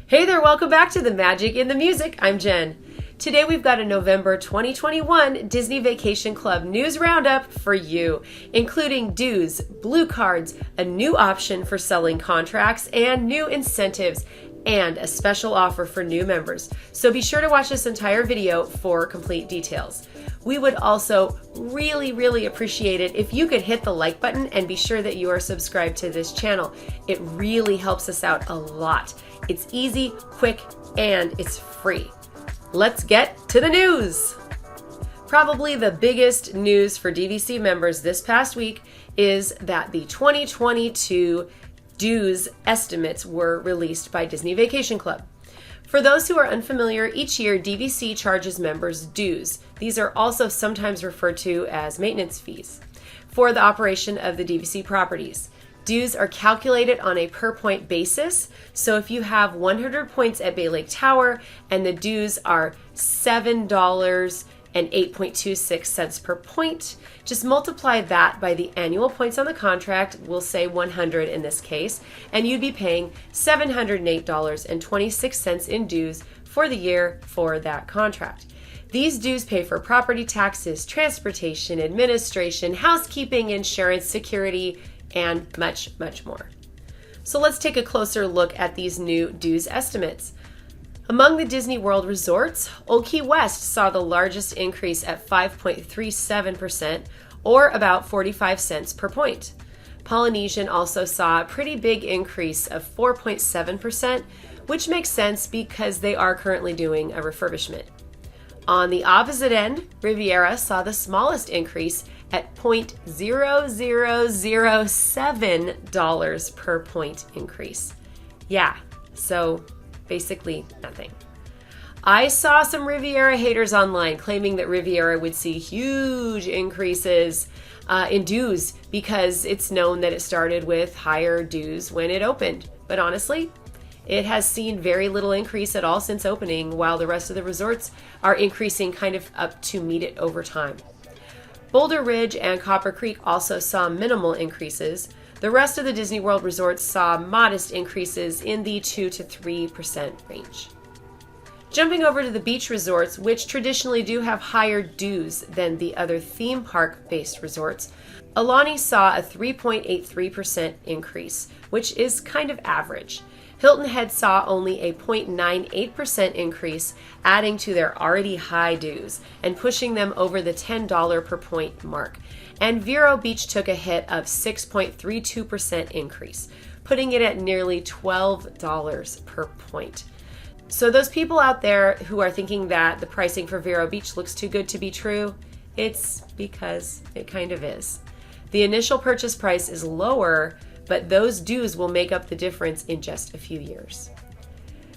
Hey there, welcome back to The Magic in the Music. I'm Jen. Today we've got a November 2021 Disney Vacation Club news roundup for you, including dues, blue cards, a new option for selling contracts, and new incentives, and a special offer for new members. So be sure to watch this entire video for complete details. We would also really appreciate it if you could hit the like button and be sure that you are subscribed to this channel. It really helps us out a lot. It's easy, quick, and it's free. Let's get to the news. Probably the biggest news for DVC members this past week is that the 2022 dues estimates were released by Disney Vacation Club. For those who are unfamiliar, each year DVC charges members dues. These are also sometimes referred to as maintenance fees for the operation of the DVC properties. Dues are calculated on a per point basis. So if you have 100 points at Bay Lake Tower and the dues are $7.0826 per point, just multiply that by the annual points on the contract, we'll say 100 in this case, and you'd be paying $708.26 in dues for the year for that contract. These dues pay for property taxes, transportation, administration, housekeeping, insurance, security, and much more. So let's take a closer look at these new dues estimates. Among the Disney World resorts, Old Key West saw the largest increase at 5.37%, or about 45 cents per point. Polynesian also saw a pretty big increase of 4.7%, which makes sense because they are currently doing a refurbishment. On the opposite end, Riviera saw the smallest increase at $0.0007 per point increase. Yeah, so basically nothing. I saw some Riviera haters online claiming that Riviera would see huge increases in dues because it's known that it started with higher dues when it opened. But honestly, it has seen very little increase at all since opening, while the rest of the resorts are increasing kind of up to meet it over time. Boulder Ridge and Copper Creek also saw minimal increases. The rest of the Disney World resorts saw modest increases in the 2 to 3% range. Jumping over to the beach resorts, which traditionally do have higher dues than the other theme park-based resorts, Aulani saw a 3.83% increase, which is kind of average. Hilton Head saw only a 0.98% increase, adding to their already high dues and pushing them over the $10 per point mark. And Vero Beach took a hit of 6.32% increase, putting it at nearly $12 per point. So those people out there who are thinking that the pricing for Vero Beach looks too good to be true, it's because it kind of is. The initial purchase price is lower, but those dues will make up the difference in just a few years.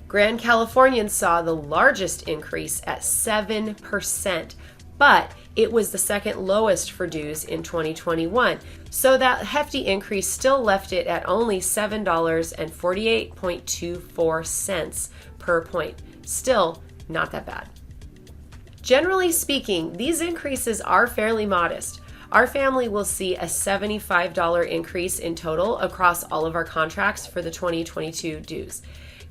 Grand Californian saw the largest increase at 7%, but it was the second lowest for dues in 2021. So that hefty increase still left it at only $7.4824 per point. Still not that bad. Generally speaking, these increases are fairly modest. Our family will see a $75 increase in total across all of our contracts for the 2022 dues.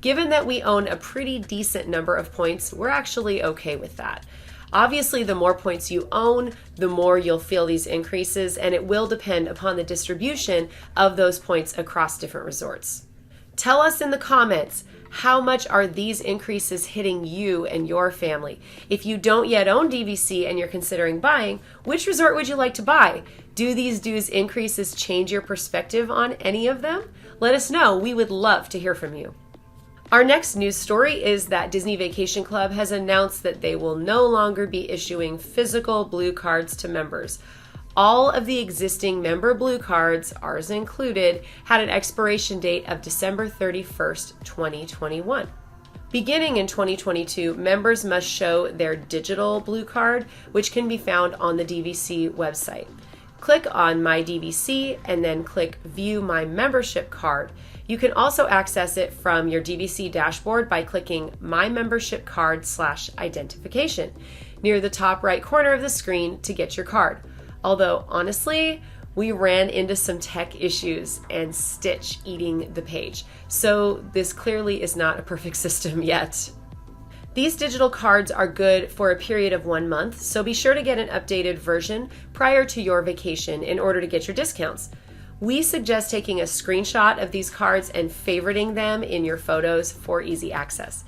Given that we own a pretty decent number of points, we're actually okay with that. Obviously, the more points you own, the more you'll feel these increases, and it will depend upon the distribution of those points across different resorts. Tell us in the comments, how much are these increases hitting you and your family? If you don't yet own DVC and you're considering buying, which resort would you like to buy? Do these dues increases change your perspective on any of them? Let us know. We would love to hear from you. Our next news story is that Disney Vacation Club has announced that they will no longer be issuing physical blue cards to members. All of the existing member blue cards, ours included, had an expiration date of December 31st, 2021. Beginning in 2022, members must show their digital blue card, which can be found on the DVC website. Click on My DVC and then click View My Membership Card. You can also access it from your DVC dashboard by clicking My Membership Card/identification near the top right corner of the screen to get your card. Although, honestly, we ran into some tech issues and Stitch eating the page. So this clearly is not a perfect system yet. These digital cards are good for a period of 1 month, so be sure to get an updated version prior to your vacation in order to get your discounts. We suggest taking a screenshot of these cards and favoriting them in your photos for easy access.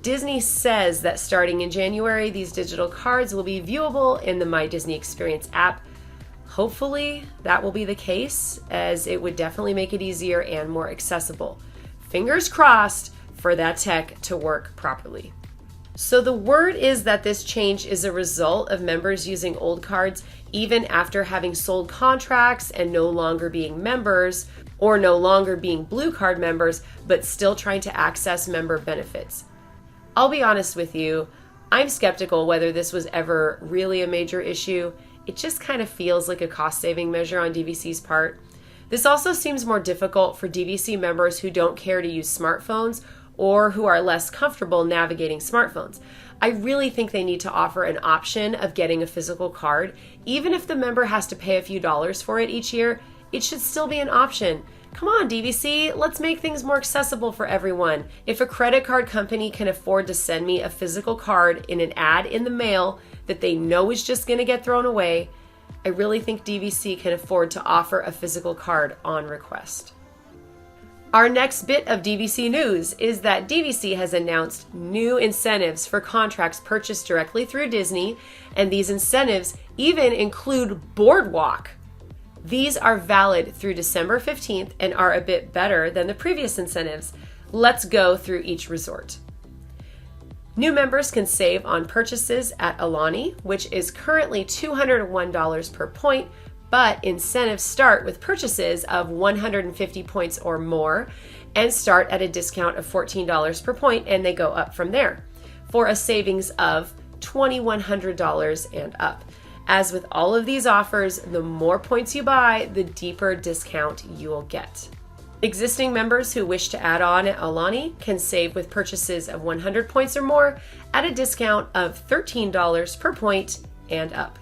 Disney says that starting in January, these digital cards will be viewable in the My Disney Experience app. Hopefully that will be the case, as it would definitely make it easier and more accessible. Fingers crossed for that tech to work properly. So the word is that this change is a result of members using old cards even after having sold contracts and no longer being members, or no longer being Blue Card members, but still trying to access member benefits. I'll be honest with you, I'm skeptical whether this was ever really a major issue. It just kind of feels like a cost-saving measure on DVC's part. This also seems more difficult for DVC members who don't care to use smartphones or who are less comfortable navigating smartphones. I really think they need to offer an option of getting a physical card. Even if the member has to pay a few dollars for it each year, it should still be an option. Come on, DVC, let's make things more accessible for everyone. If a credit card company can afford to send me a physical card in an ad in the mail that they know is just going to get thrown away, I really think DVC can afford to offer a physical card on request. Our next bit of DVC news is that DVC has announced new incentives for contracts purchased directly through Disney, and these incentives even include Boardwalk. These are valid through December 15th and are a bit better than the previous incentives. Let's go through each resort. New members can save on purchases at Alani, which is currently $201 per point, but incentives start with purchases of 150 points or more and start at a discount of $14 per point, and they go up from there for a savings of $2,100 and up. As with all of these offers, the more points you buy, the deeper discount you'll get. Existing members who wish to add on at Alani can save with purchases of 100 points or more at a discount of $13 per point and up.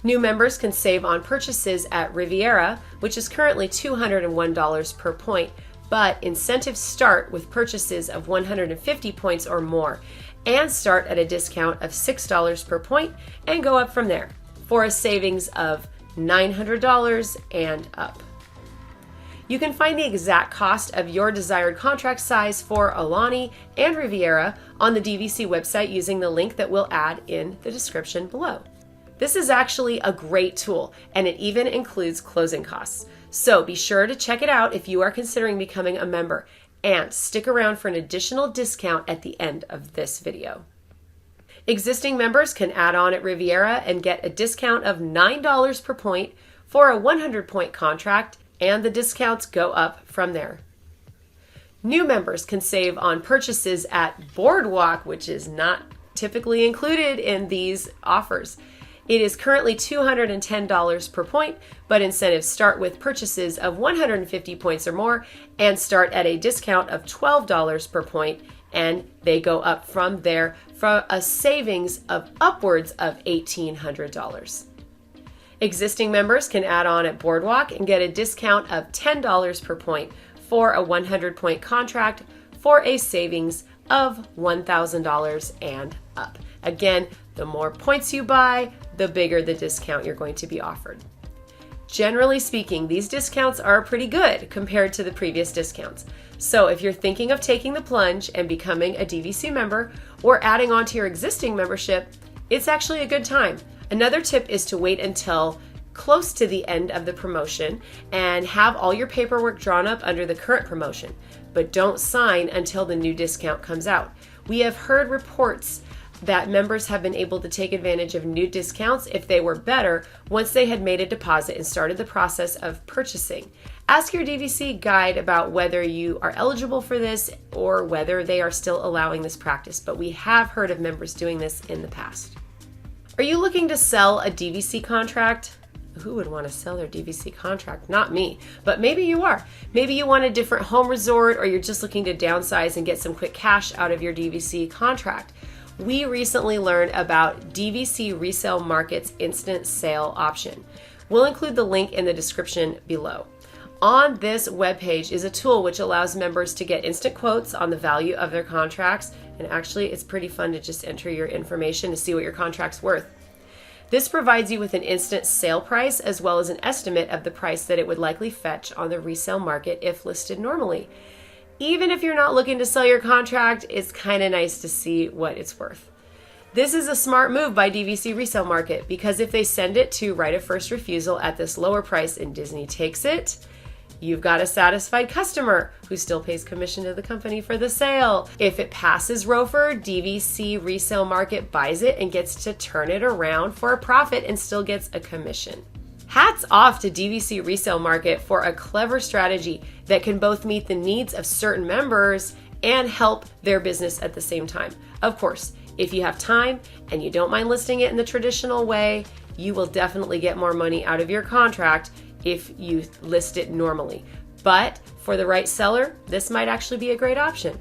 New members can save on purchases at Riviera, which is currently $201 per point, but incentives start with purchases of 150 points or more and start at a discount of $6 per point and go up from there for a savings of $900 and up. You can find the exact cost of your desired contract size for Alani and Riviera on the DVC website using the link that we'll add in the description below. This is actually a great tool, and it even includes closing costs. So be sure to check it out if you are considering becoming a member, and stick around for an additional discount at the end of this video. Existing members can add on at Riviera and get a discount of $9 per point for a 100-point contract, and the discounts go up from there. New members can save on purchases at Boardwalk, which is not typically included in these offers. It is currently $210 per point, but incentives start with purchases of 150 points or more and start at a discount of $12 per point, and they go up from there for a savings of upwards of $1,800. Existing members can add on at Boardwalk and get a discount of $10 per point for a 100-point contract for a savings of $1,000 and up. Again, the more points you buy, the bigger the discount you're going to be offered. Generally speaking, these discounts are pretty good compared to the previous discounts. So if you're thinking of taking the plunge and becoming a DVC member or adding on to your existing membership, it's actually a good time. Another tip is to wait until close to the end of the promotion and have all your paperwork drawn up under the current promotion, but don't sign until the new discount comes out. We have heard reports that members have been able to take advantage of new discounts if they were better once they had made a deposit and started the process of purchasing. Ask your DVC guide about whether you are eligible for this or whether they are still allowing this practice, but we have heard of members doing this in the past. Are you looking to sell a DVC contract? Who would want to sell their DVC contract? Not me, but maybe you are. Maybe you want a different home resort, or you're just looking to downsize and get some quick cash out of your DVC contract. We recently learned about DVC Resale Market's instant sale option. We'll include the link in the description below. On this webpage is a tool which allows members to get instant quotes on the value of their contracts, and actually it's pretty fun to just enter your information to see what your contract's worth. This provides you with an instant sale price as well as an estimate of the price that it would likely fetch on the resale market if listed normally. Even if you're not looking to sell your contract, it's kind of nice to see what it's worth. This is a smart move by DVC Resale Market because if they send it to right of first refusal at this lower price and Disney takes it, you've got a satisfied customer who still pays commission to the company for the sale. If it passes ROFR, DVC Resale Market buys it and gets to turn it around for a profit and still gets a commission. Hats off to DVC Resale Market for a clever strategy that can both meet the needs of certain members and help their business at the same time. Of course, if you have time and you don't mind listing it in the traditional way, you will definitely get more money out of your contract if you list it normally. But for the right seller, this might actually be a great option.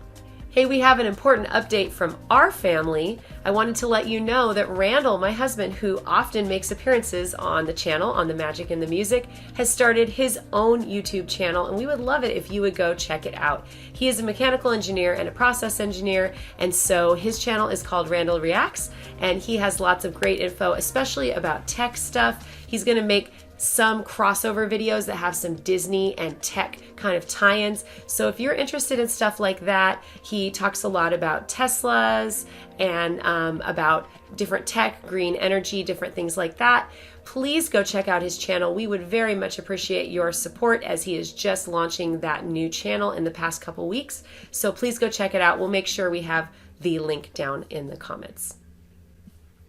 Hey, we have an important update from our family. I wanted to let you know that Randall, my husband, who often makes appearances on the channel, on The Magic and the Music, has started his own YouTube channel, and we would love it if you would go check it out. He is a mechanical engineer and a process engineer, and so his channel is called Randall Reacts, and he has lots of great info, especially about tech stuff. He's gonna make some crossover videos that have some Disney and tech kind of tie-ins. So if you're interested in stuff like that, he talks a lot about Teslas and about different tech, green energy, different things like that. Please go check out his channel. We would very much appreciate your support as he is just launching that new channel in the past couple weeks. So please go check it out. We'll make sure we have the link down in the comments.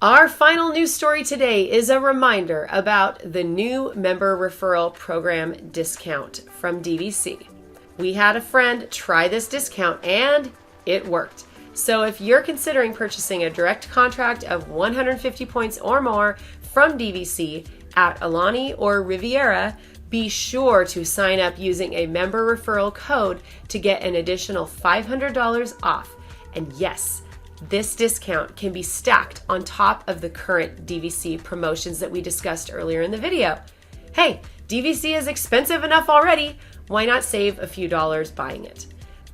Our final news story today is a reminder about the new member referral program discount from DVC. We had a friend try this discount and it worked. So if you're considering purchasing a direct contract of 150 points or more from DVC at Alani or Riviera, be sure to sign up using a member referral code to get an additional $500 off. And yes, this discount can be stacked on top of the current DVC promotions that we discussed earlier in the video. Hey, DVC is expensive enough already. Why not save a few dollars buying it?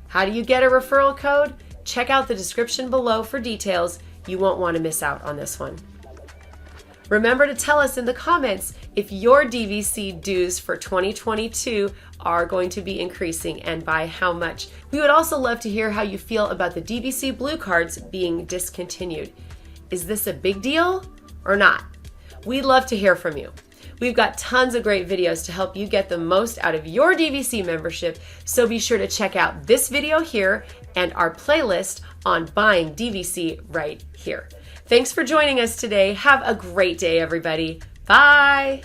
How do you get a referral code? Check out the description below for details. You won't want to miss out on this one. Remember to tell us in the comments if your DVC dues for 2022 are going to be increasing and by how much. We would also love to hear how you feel about the DVC Blue cards being discontinued. Is this a big deal or not? We'd love to hear from you. We've got tons of great videos to help you get the most out of your DVC membership, so be sure to check out this video here and our playlist on buying DVC right here. Thanks for joining us today. Have a great day, everybody. Bye.